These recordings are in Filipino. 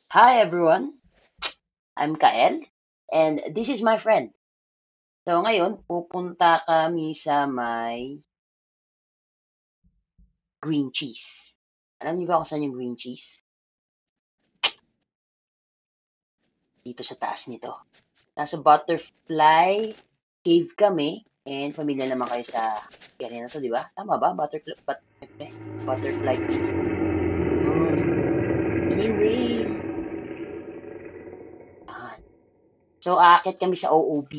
Hi everyone, I'm Kael and this is my friend. So ngayon, pupunta kami sa may green cheese. Alam niyo ba kung saan yung green cheese? Dito sa taas nito. Nasa Butterfly Cave kami and familiar naman kayo sa area na to, di ba? Tama ba? Butterfly Cave. Yun. Anyway, yan. So aakyat kami sa OOB.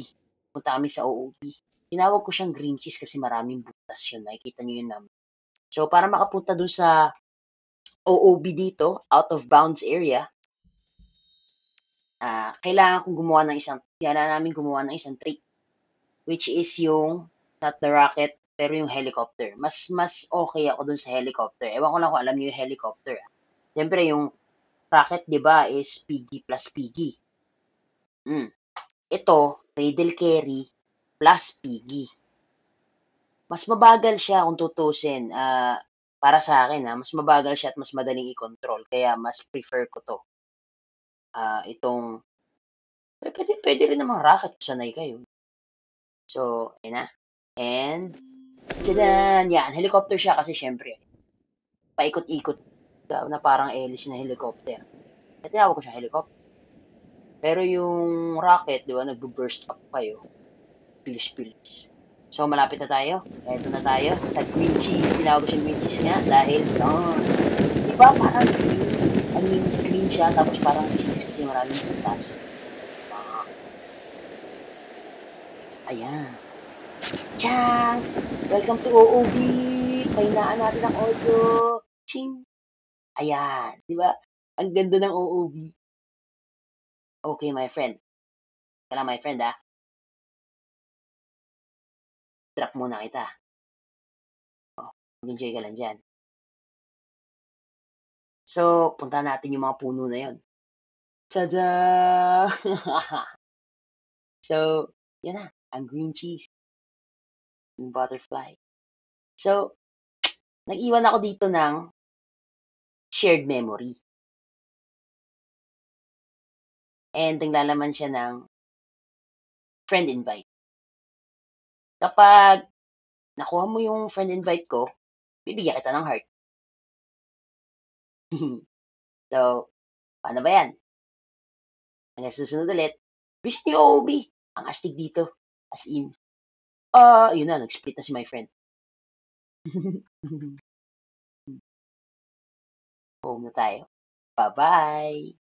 Punta kami sa OOB. Tinawag ko siyang green cheese kasi maraming butas yun. Nakikita niyo yun. So, para makapunta dun sa OOB dito, out of bounds area, kailangan kong gumawa ng kailangan namin gumawa ng isang trick, which is yung, not the rocket, pero yung helicopter. Mas okay ako dun sa helicopter. Ewan ko lang kung alam niyo yung helicopter. Siyempre, yung rocket, di ba, is Piggy plus Piggy. Ito, Cradle Carry plus Piggy. Mas mabagal siya kung tutusin. Para sa akin, mas mabagal siya at mas madaling i-control. Kaya mas prefer ko to. Itong, pwede rin namang rocket kung sanay kayo. So, ayun na. And, tchadan! Yan, helicopter siya kasi syempre, paikot-ikot na parang hélice na helicopter. Kaya tinawag ko siya helicopter. Pero yung rocket, di ba, nag-burst up kayo. Bilis-bilis. So, malapit na tayo. Eto na tayo sa green cheese. Tinawag ko siyang green cheese nga dahil, di ba, parang green. I mean, green siya, tapos parang cheese kasi maraming butas. Ah, ayan. Chang! Welcome to OOB! Pahinaan natin ang audio. Ching! Ayan. Di ba? Ang ganda ng OOB. Okay, my friend. Kaya my friend, Drop muna kita. Mag-enjoy ka lang dyan. So, punta natin yung mga puno na yon. Tada! So, yan na. Ang green cheese. Yung butterfly. So, nag-iwan ako dito ng shared memory. And naglalaman siya ng friend invite. Kapag nakuha mo yung friend invite ko, bibigyan kita ng heart. So, paano ba yan? Hanggang susunod ulit. Wish me OOB. Ang astig dito. As in. Yun na, nag-split na si my friend. Home na tayo. Bye-bye!